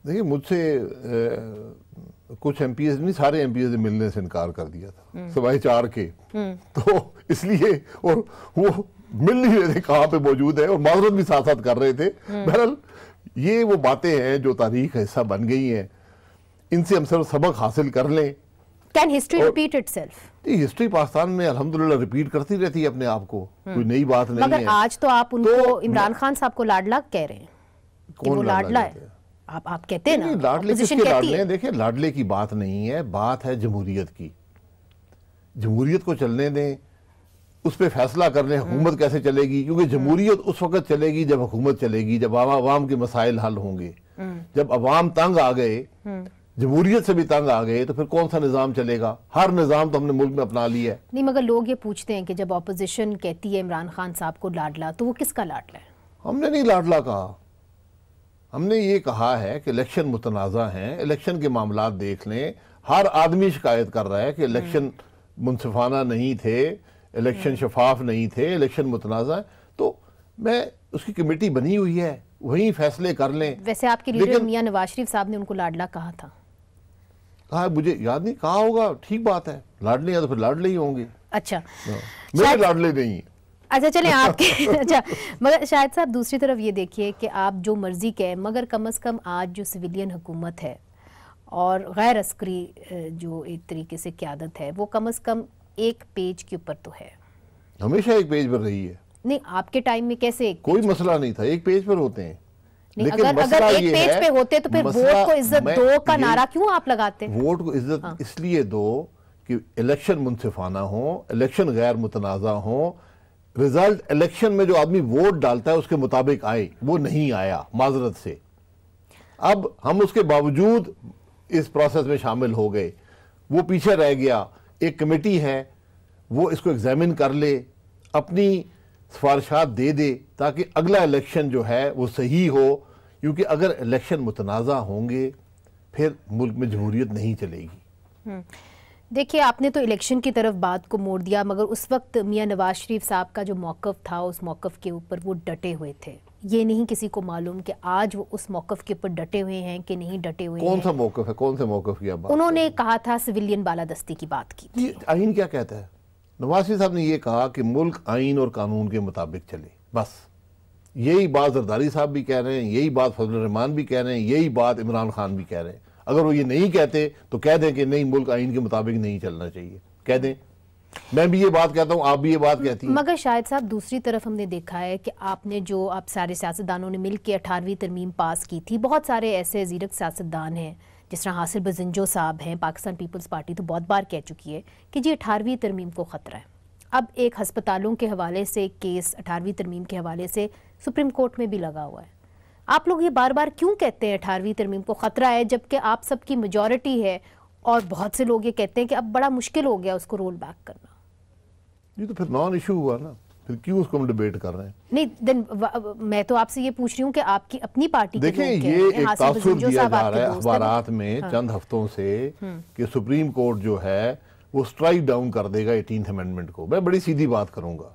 देखिए, मुझसे कुछ एमपीएस नहीं, सारे एमपीएस ने मिलने से इनकार कर दिया था सिवाय 4 के। तो इसलिए, और वो मिल नहीं रहे थे कहाँ पे मौजूद है, और माजरत भी साथ साथ कर रहे थे। बहरहाल ये वो बातें हैं जो तारीख का हिस्सा बन गई हैं, इनसे हम सब सबक हासिल कर लें। Can history repeat itself? History Pakistan में अल्हम्दुलिल्लाह रिपीट करती रहती है अपने आप को, कोई नई बात नहीं मगर है। आज तो आप उनको इमरान खान साहब को लाडला कह रहे हैं कि वो लाडला है। आप कहते हैं ना, लाडले ऑपोजिशन किसके कहती लाडले है। हैं? देखिए, लाडले की बात नहीं है, बात है जमहूरियत की। जमहूरियत को चलने दें, उस पर फैसला कर लें हुकूमत कैसे चलेगी, क्योंकि जमहूरियत उस वक्त चलेगी जब हुकूमत चलेगी, जब आवाम के मसाइल हल होंगे। जब अवाम तंग आ गए, जमहूरियत से भी तंग आ गए, तो फिर कौन सा निज़ाम चलेगा? हर निज़ाम तो हमने मुल्क में अपना लिया है। नहीं, मगर लोग ये पूछते हैं कि जब ऑपोजिशन कहती है इमरान खान साहब को लाडला, तो वो किसका लाडला है? हमने नहीं लाडला कहा, हमने ये कहा है कि इलेक्शन मुतनाज़ा हैं, इलेक्शन के मामला देख लें। हर आदमी शिकायत कर रहा है कि इलेक्शन मुनसिफाना नहीं थे, इलेक्शन शफाफ नहीं थे, इलेक्शन मुतनाज़ा है। तो मैं, उसकी कमेटी बनी हुई है, वही फैसले कर लें। वैसे आपके लीडर मियां नवाज शरीफ साहब ने उनको लाडला कहा था। कहा, मुझे याद नहीं, कहा होगा, ठीक बात है, लाडले हैं तो फिर लाडले ही होंगे। अच्छा, मेरे लाडले नहीं। अच्छा चलें आपके अच्छा, मगर शायद साहब दूसरी तरफ ये देखिए कि आप जो मर्जी कहें, मगर कम से कम आज जो सिविलियन हुकूमत है और गैर अस्करी जो एक तरीके से क़यादत है, वो कम से कम एक पेज के ऊपर तो है। हमेशा एक पेज पर रही है। नहीं, आपके टाइम में कैसे कोई मसला नहीं था, एक पेज पर होते हैं। लेकिन अगर एक पेज पे होते तो फिर वोट को इज्जत दो का नारा क्यों आप लगाते? वोट को इज्जत इसलिए दो कि इलेक्शन मुनसिफाना हो, इलेक्शन गैर मुतनाज़ा हो, रिजल्ट इलेक्शन में जो आदमी वोट डालता है उसके मुताबिक आए, वो नहीं आया माजरत से। अब हम उसके बावजूद इस प्रोसेस में शामिल हो गए, वो पीछे रह गया। एक कमेटी है, वो इसको एग्जामिन कर ले, अपनी सिफारिशात दे दे, ताकि अगला इलेक्शन जो है वो सही हो। क्योंकि अगर इलेक्शन मुतनाज़ा होंगे फिर मुल्क में जमहूरियत नहीं चलेगी। देखिए, आपने तो इलेक्शन की तरफ बात को मोड़ दिया, मगर उस वक्त मियां नवाज शरीफ साहब का जो मौक़िफ़ था, उस मौक़िफ़ के ऊपर वो डटे हुए थे। ये नहीं किसी को मालूम कि आज वो उस मौक़िफ़ के ऊपर डटे हुए हैं कि नहीं डटे हुए हैं। कौन सा मौक़िफ़ है? कौन से मौक़िफ़ की बात? उन्होंने कहा था सिविलियन बालादस्ती की बात की थी। आइन क्या कहता है? नवाज शरीफ साहब ने ये कहा कि मुल्क आइन और कानून के मुताबिक चले, बस। यही बात जरदारी साहब भी कह रहे हैं, यही बात फजल रहमान भी कह रहे हैं, यही बात इमरान खान भी कह रहे हैं। अगर वो ये नहीं कहते तो कह दें कि नहीं, मुल्क आइन के मुताबिक नहीं चलना चाहिए, कह दें। मैं भी ये बात कहता हूँ, आप भी ये बात कहती हैं। मगर शायद साहब दूसरी तरफ हमने देखा है कि आपने जो, आप सारे सियासतदानों ने मिल के 18वीं तरमीम पास की थी। बहुत सारे ऐसे ज़ीरक सियासतदान हैं, जिस तरह हासिल बजिंजो साहब हैं, पाकिस्तान पीपल्स पार्टी तो बहुत बार कह चुकी है कि जी 18वीं तरमीम को ख़तरा है। अब एक हस्पतालों के हवाले से केस 18वीं तरमीम के हवाले से सुप्रीम कोर्ट में भी लगा हुआ है। आप लोग ये बार बार क्यों कहते हैं 18वीं तरमीम को ख़तरा है, जबकि आप सबकी मेजॉरिटी है और बहुत से लोग ये कहते हैं कि अब बड़ा मुश्किल हो गया उसको रोल बैक करना? ये तो फिर नॉन इशू हुआ ना, फिर क्यों उसको हम डिबेट कर रहे हैं? नहीं, देन मैं तो आपसे ये पूछ रही हूँ कि आपकी अपनी पार्टी के देखिए, ये एक तासुर दिया जा रहा है अखबारात में चंद हफ्तों से कि सुप्रीम कोर्ट जो है वो स्ट्राइक डाउन कर देगा 18th अमेंडमेंट को। मैं बड़ी सीधी बात करूंगा,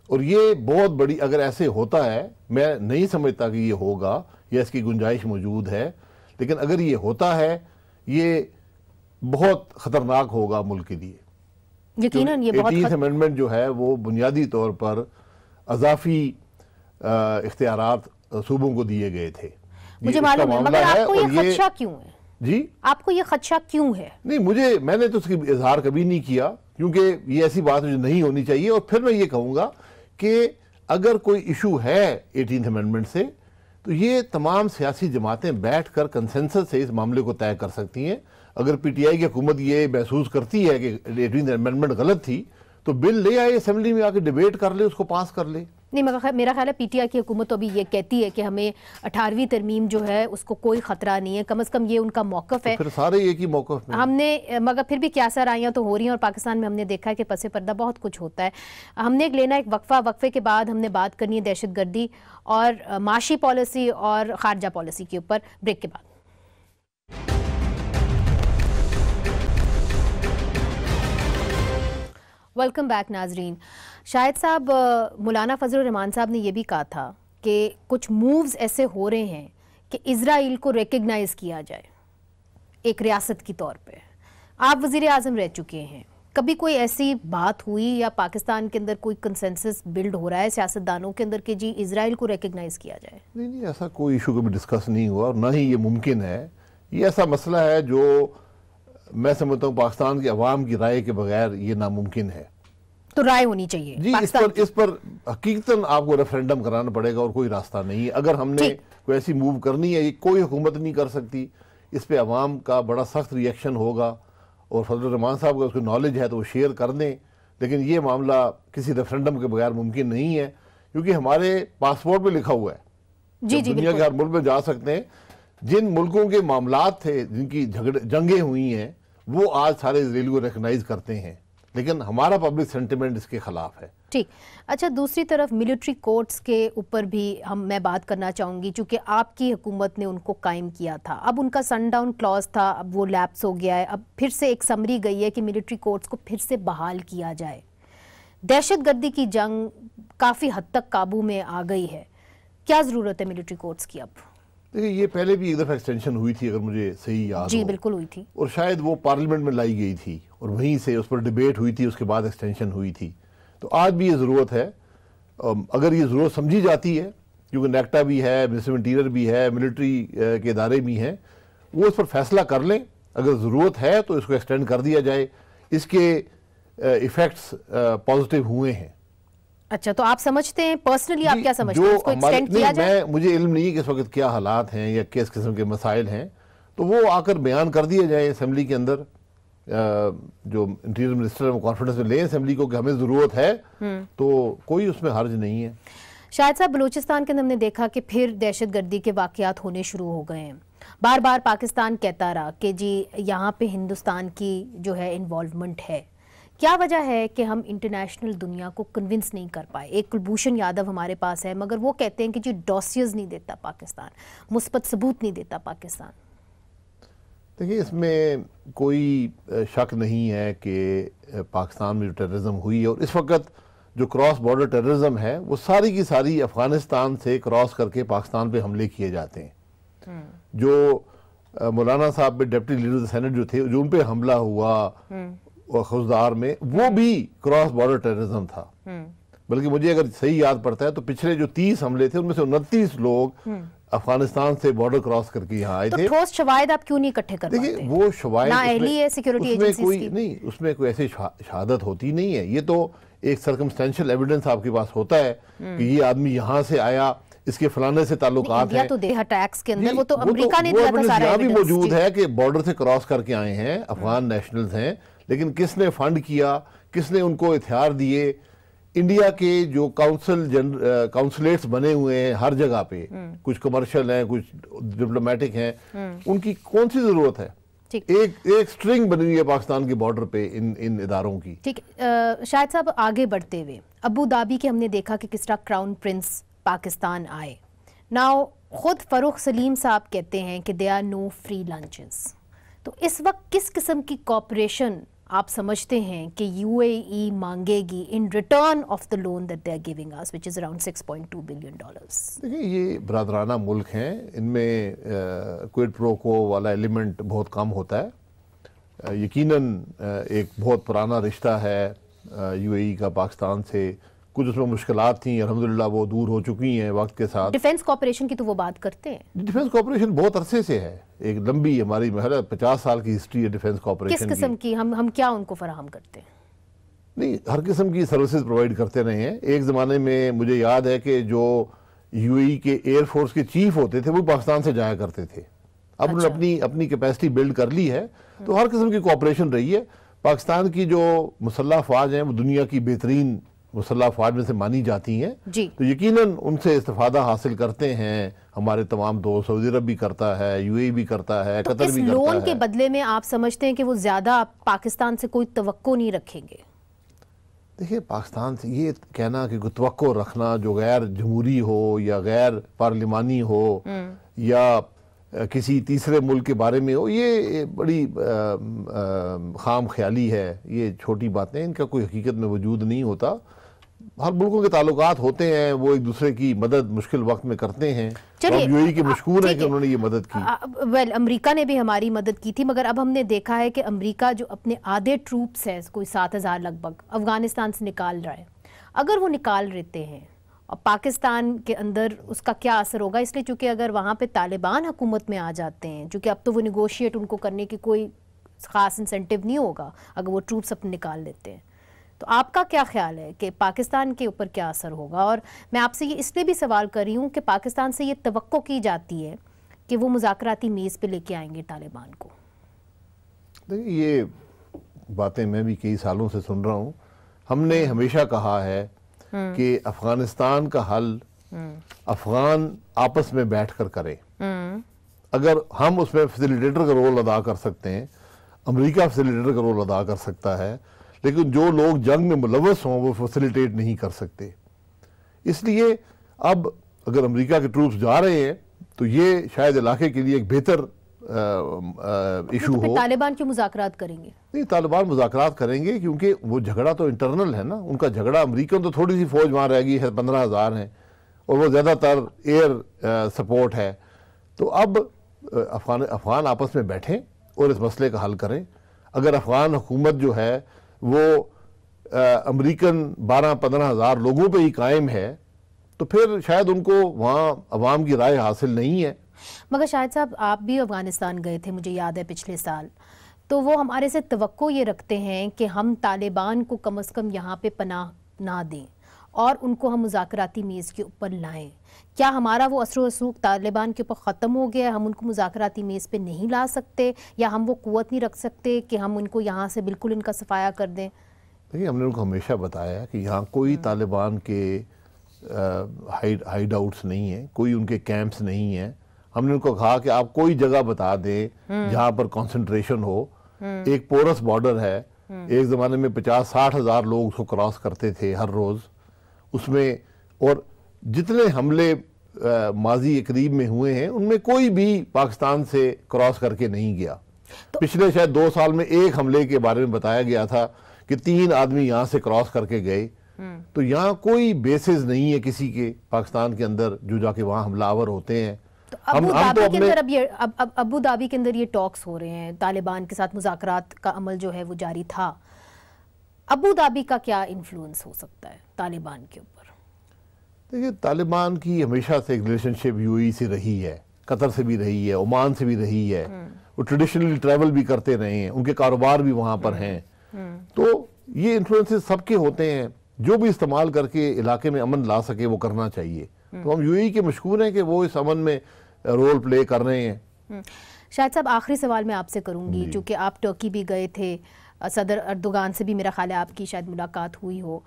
और ये बहुत बड़ी, अगर ऐसे होता है, मैं नहीं समझता कि ये होगा या इसकी गुंजाइश मौजूद है, लेकिन अगर ये होता है ये बहुत खतरनाक होगा मुल्क के लिए। यकीनन ये बहुत 18th अमेंडमेंट जो है वो बुनियादी तौर पर अजाफी इख्तियारात सूबों को दिए गए थे। मुझे मालूम है, मगर आपको ये खदशा क्यों है? जी, आपको ये खदशा क्यों है? नहीं, मैंने तो उसकी इजहार कभी नहीं किया, क्योंकि ये ऐसी बात जो नहीं होनी चाहिए। और फिर मैं ये कहूँगा कि अगर कोई इशू है 18th अमेंडमेंट से, तो ये तमाम सियासी जमातें बैठकर कंसेंसस से इस मामले को तय कर सकती हैं। अगर पीटीआई की हुकूमत ये महसूस करती है कि 18th अमेंडमेंट गलत थी, तो बिल ले आए, असेंबली में आके डिबेट कर ले, उसको पास कर ले। नहीं, मगर मेरा ख्याल है पीटीआई की हुकूमत तो अभी ये कहती है कि हमें 18वीं तरमीम जो है उसको कोई खतरा नहीं है, कम से कम ये उनका मौक़िफ़ है। तो फिर सारे एक ही मौक़िफ़ में हमने, मगर फिर भी क्या सराइयाँ तो हो रही हैं, और पाकिस्तान में हमने देखा है कि पसे पर्दा बहुत कुछ होता है। हमने एक लेना एक वक्फा, वक्फे के बाद हमने बात करनी है दहशतगर्दी और माशी पॉलिसी और खारजा पॉलिसी के ऊपर, ब्रेक के बाद। वेलकम बैक नाजरीन। शाहिद साहब, मौलाना फजल रहमान साहब ने यह भी कहा था कि कुछ मूव्स ऐसे हो रहे हैं कि इजराइल को रिकग्नाइज किया जाए। एक रियासत की तौर पे, आप वजीर आजम रह चुके हैं, कभी कोई ऐसी बात हुई या पाकिस्तान के अंदर कोई कंसेंसस बिल्ड हो रहा है सियासतदानों के अंदर कि जी इजराइल को रिकग्नाइज किया जाए? नहीं, ऐसा कोई इशू कभी डिस्कस नहीं हुआ और ना ही ये मुमकिन है। ये ऐसा मसला है जो मैं समझता हूँ पाकिस्तान की अवाम की राय के बगैर ये नामुमकिन है। तो राय होनी चाहिए जी, इस पर हकीकतन आपको रेफरेंडम कराना पड़ेगा और कोई रास्ता नहीं है। अगर हमने कोई ऐसी मूव करनी है, ये कोई हुकूमत नहीं कर सकती, इस पे अवाम का बड़ा सख्त रिएक्शन होगा और फजल रहमान साहब को उसको नॉलेज है तो वो शेयर कर दें, लेकिन ये मामला किसी रेफरेंडम के बगैर मुमकिन नहीं है, क्योंकि हमारे पासपोर्ट पे लिखा हुआ है जी जी दुनिया के हर मुल्क में जा सकते हैं। जिन मुल्कों के मामलात थे, जिनकी जंगें हुई हैं, वो आज सारे इजराइल को रिकग्नाइज करते हैं, लेकिन हमारा पब्लिक सेंटिमेंट इसके खिलाफ है। ठीक। अच्छा, दूसरी तरफ मिलिट्री कोर्ट्स के ऊपर भी मैं बात करना चाहूँगी, चूँकि आपकी हुकूमत ने उनको कायम किया था, अब उनका सनडाउन क्लॉज था, अब वो लैप्स हो गया है, अब फिर से एक समरी गई है कि मिलिट्री कोर्ट्स को फिर से बहाल किया जाए। दहशतगर्दी की जंग काफ़ी हद तक काबू में आ गई है, क्या ज़रूरत है मिलिट्री कोर्ट्स की अब? देखिए, ये पहले भी एक दफ़ा एक्सटेंशन हुई थी, अगर मुझे सही याद जी हो। बिल्कुल हुई थी, और शायद वो पार्लियामेंट में लाई गई थी और वहीं से उस पर डिबेट हुई थी, उसके बाद एक्सटेंशन हुई थी। तो आज भी ये ज़रूरत है, अगर ये ज़रूरत समझी जाती है, क्योंकि नेक्टा भी है, मिनिस्ट्री ऑफ इंटीरियर भी है, मिलिट्री के इदारे भी हैं, वो इस पर फैसला कर लें, अगर ज़रूरत है तो इसको एक्सटेंड कर दिया जाए। इसके इफ़ेक्ट्स पॉजिटिव हुए हैं। अच्छा, तो आप समझते हैं, पर्सनली आप क्या समझते हैं, इसको एक्सटेंड किया जाए? मुझे इल्म नहीं है कि इस वक्त क्या हालात हैं या किस किस्म के मसाइल हैं, तो वो आकर बयान कर दिए जाए असेंबली के अंदर। जो इंटीरियर मिनिस्टर है कॉन्फिडेंस में ले असेंबली को कि हमें ज़रूरत है, तो कोई उसमें हर्ज नहीं है। शायद साहब, बलूचिस्तान के अंदर हमने देखा कि फिर दहशतगर्दी के वाक़यात होने शुरू हो गए हैं। बार बार पाकिस्तान कहता रहा कि जी यहाँ पे हिंदुस्तान की जो है इन्वॉल्वमेंट है। क्या वजह है कि हम इंटरनेशनल दुनिया को कन्विंस नहीं कर पाए? एक कुलभूषण यादव हमारे पास है, मगर वो कहते हैं कि जी डॉसियर्स नहीं देता पाकिस्तान, मुस्बत सबूत नहीं देता पाकिस्तान। देखिए, इसमें कोई शक नहीं है कि पाकिस्तान में जो टेररिज्म हुई है, और इस वक्त जो क्रॉस बॉर्डर टेररिज्म है, वो सारी की सारी अफगानिस्तान से क्रॉस करके पाकिस्तान पे हमले किए जाते हैं। जो मौलाना साहब पे डिप्टी लीडर सेनेट जो थे, जो उन पे हमला हुआ खुजदार में, वो भी क्रॉस बॉर्डर टेररिज्म था। बल्कि मुझे अगर सही याद पड़ता है तो पिछले जो 30 हमले थे, उनमें से 29 लोग अफगानिस्तान से बॉर्डर क्रॉस करके यहाँ आए थे। ठोस शवायद आप क्यों नहीं इकट्ठे कर पाते? देखिए, वो शवायद उसमें उसमें कोई ऐसी शहादत होती नहीं है। ये तो एक सर्कमस्टेंशियल एविडेंस आपके पास होता है कि ये आदमी यहाँ से आया, इसके फलाने से ताल्लुकात हैं। तो टैक्स के अंदर वो तो अमेरिका ने दिया था सारा एविडेंस भी मौजूद है कि बॉर्डर से क्रॉस करके आए हैं, अफगान नेशनल्स हैं, लेकिन किसने फंड किया, किसने उनको इख्तियार दिए? इंडिया के जो काउंसलेट्स बने हुए हैं हर जगह पे, कुछ कमर्शियल हैं, कुछ डिप्लोमेटिक हैं, उनकी कौन सी जरूरत है? एक स्ट्रिंग बनी हुई है पाकिस्तान के बॉर्डर पे इन इदारों की। ठीक। शायद साहब, आगे बढ़ते हुए अबू धाबी के हमने देखा कि किस तरह क्राउन प्रिंस पाकिस्तान आए। नाउ खुद फरूख सलीम साहब कहते हैं कि they are no free lunches. तो इस वक्त किस किस्म की कॉपरेशन आप समझते हैं कि यूएई मांगेगी in return of the loan that they are giving us, which is around $6.2 billion? देखिए, ये बरादराना मुल्क हैं, इनमें क्विड प्रो को वाला एलिमेंट बहुत कम होता है। यकीनन एक बहुत पुराना रिश्ता है यूएई का पाकिस्तान से। कुछ उसमें मुश्किलात थी, अल्हम्दुलिल्लाह वो दूर हो चुकी हैं वक्त के साथ। डिफेंस कॉपरेशन की तो वो बात करते हैं। डिफेंस कॉपरेशन बहुत अरसे से है, एक लंबी हमारी 50 साल की हिस्ट्री है डिफेंस कॉपरेशन। किस किस्म की हम क्या उनको फराहम करते हैं? नहीं, हर किस्म की सर्विसेज प्रोवाइड करते रहे हैं। एक ज़माने में मुझे याद है कि जो यूएई के एयरफोर्स के चीफ होते थे वो पाकिस्तान से जाया करते थे। अब उन्होंने अपनी कैपेसिटी बिल्ड कर ली है, तो हर किस्म की कॉपरेशन रही है। पाकिस्तान की जो मुसल्लह अफवाज हैं वो दुनिया की बेहतरीन मुसल्लह अफवाज में से मानी जाती हैं, तो यकीनन उनसे इस्तेफादा हासिल करते हैं हमारे तमाम दोस्त। सऊदी अरब भी करता है, यूएई भी करता है, तो कतर भी करता है। लोन के बदले में आप समझते हैं कि वो ज्यादा पाकिस्तान से कोई तवक्को नहीं रखेंगे? देखिए, पाकिस्तान से ये कहना कि कोई तवक्को रखना जो गैर जमहूरी हो या गैर पार्लिमानी हो या किसी तीसरे मुल्क के बारे में हो, ये बड़ी खाम ख्याली है। ये छोटी बातें, इनका कोई हकीकत में वजूद नहीं होता। हर मुल्कों के ताल्लुकात होते हैं, वो एक दूसरे की मदद मुश्किल वक्त में करते हैं। तो हम यूएई के मशकूर हैं कि उन्होंने ये मदद की। वेल, अमेरिका ने भी हमारी मदद की थी, मगर अब हमने देखा है कि अमेरिका जो अपने आधे ट्रूप्स हैं, कोई 7,000 लगभग, अफगानिस्तान से निकाल रहा है। अगर वो निकाल लेते हैं और पाकिस्तान के अंदर उसका क्या असर होगा? इसलिए चूंकि अगर वहाँ पे तालिबान हुकूमत में आ जाते हैं, चूँकि अब तो वो निगोशिएट उनको करने की कोई ख़ास इंसेंटिव नहीं होगा अगर वो ट्रूप्स अपने निकाल लेते हैं, तो आपका क्या ख्याल है कि पाकिस्तान के ऊपर क्या असर होगा? और मैं आपसे ये इसलिए भी सवाल कर रही हूँ कि पाकिस्तान से ये तवक्को की जाती है कि वो मुज़ाकराती मेज़ पे लेके आएंगे तालिबान को। देखिए, ये बातें मैं भी कई सालों से सुन रहा हूँ। हमने हमेशा कहा है कि अफगानिस्तान का हल अफगान आपस में बैठकर करें। अगर हम उसमें फैसिलिटेटर का रोल अदा कर सकते हैं, अमेरिका फैसिलिटेटर का रोल अदा कर सकता है, लेकिन जो लोग जंग में मुलव्वस हों वो फैसिलिटेट नहीं कर सकते। इसलिए अब अगर अमेरिका के ट्रूप्स जा रहे हैं तो ये शायद इलाके के लिए एक बेहतर इशू हो। तालिबान क्यों मुज़ाकरात करेंगे? नहीं, तालिबान मुज़ाकरात करेंगे क्योंकि वो झगड़ा तो इंटरनल है ना। उनका झगड़ा, अमेरिकन तो थोड़ी सी फौज वहाँ रह गई है, 15,000 हैं, और वो ज़्यादातर एयर सपोर्ट है। तो अब अफगान आपस में बैठें और इस मसले का हल करें। अगर अफगान हुकूमत जो है वो अमेरिकन 12-15,000 लोगों पे ही कायम है तो फिर शायद उनको वहाँ अवाम की राय हासिल नहीं है। मगर शाहिद साहब, आप भी अफगानिस्तान गए थे, मुझे याद है पिछले साल, तो वो हमारे से तवक्को ये रखते हैं कि हम तालिबान को कम से कम यहाँ पे पनाह ना दें और उनको हम मुज़ाकराती मेज़ के ऊपर लाएं। क्या हमारा वो असर रसूख तालिबान के ऊपर ख़त्म हो गया? हम उनको मुज़ाकराती मेज़ पे नहीं ला सकते, या हम वो क़ुव्वत नहीं रख सकते कि हम उनको यहाँ से बिल्कुल इनका सफाया कर दें? देखिए, हमने उनको हमेशा बताया कि यहाँ कोई तालिबान के हाइड आउट्स नहीं है, कोई उनके कैंप्स नहीं है। हमने उनको कहा कि आप कोई जगह बता दें जहाँ पर कंसंट्रेशन हो। एक पोरस बॉर्डर है, एक ज़माने में 50-60 हज़ार लोग उसको क्रॉस करते थे हर रोज़ उसमें, और जितने हमले माजी करीब में हुए हैं उनमें कोई भी पाकिस्तान से क्रॉस करके नहीं गया। तो पिछले शायद 2 साल में एक हमले के बारे में बताया गया था कि 3 आदमी यहाँ से क्रॉस करके गए। तो यहाँ कोई बेसिस नहीं है किसी के पाकिस्तान के अंदर जो जाके वहाँ हमलावर होते हैं। तो अबू धाबी के अंदर ये टॉक्स हो रहे हैं, तालिबान के साथ मुज़ाकरात का अमल जो है वो जारी था। अबू धाबी का क्या इन्फ्लुएंस हो सकता है तालिबान के ऊपर? देखिए, तालिबान की हमेशा से एक रिलेशनशिप यूएई से रही है, कतर से भी रही है, ओमान से भी रही है। वो ट्रेडिशनली ट्रैवल भी करते रहे हैं, उनके कारोबार भी वहाँ पर हैं। तो ये इन्फ्लुएंसेस सबके होते हैं, जो भी इस्तेमाल करके इलाके में अमन ला सके वो करना चाहिए। तो हम यूएई के मशकूर हैं कि वो इस अमन में रोल प्ले कर रहे हैं। शाहिद साहब, आखिरी सवाल मैं आपसे करूंगी, चूँकि आप टर्की भी गए थे, सदर अर्दोगान से भी मेरा ख्याल है आपकी शायद मुलाकात हुई हो।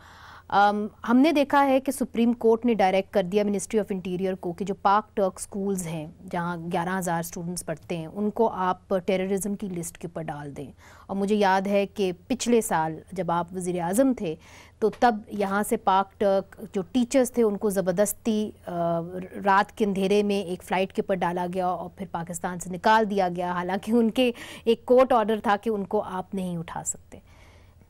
हमने देखा है कि सुप्रीम कोर्ट ने डायरेक्ट कर दिया मिनिस्ट्री ऑफ इंटीरियर को कि जो पाक टर्क स्कूल्स हैं जहां 11,000 स्टूडेंट्स पढ़ते हैं उनको आप टेररिज्म की लिस्ट के ऊपर डाल दें। और मुझे याद है कि पिछले साल जब आप वज़ीर आज़म थे तो तब यहाँ से पाक टर्क जो टीचर्स थे उनको ज़बरदस्ती रात के अंधेरे में एक फ़्लाइट के ऊपर डाला गया और फिर पाकिस्तान से निकाल दिया गया, हालांकि उनके एक कोर्ट ऑर्डर था कि उनको आप नहीं उठा सकते।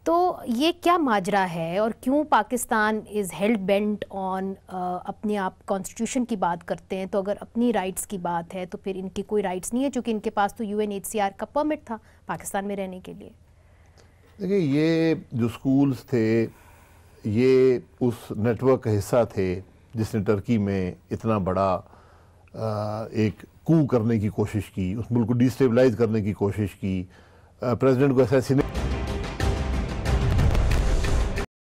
तो ये क्या माजरा है और क्यों Pakistan is held bent on अपने आप कॉन्स्टिट्यूशन की बात करते हैं? तो अगर अपनी राइट्स की बात है तो फिर इनकी कोई राइट्स नहीं है, क्योंकि इनके पास तो UNHCR का परमिट था पाकिस्तान में रहने के लिए। देखिए, ये जो स्कूल्स थे ये उस नेटवर्क का हिस्सा थे जिसने टर्की में इतना बड़ा एक कू करने की कोशिश की, उस मुल्क को डिस्टेबलाइज करने की कोशिश की, प्रेसिडेंट को असैसिनेट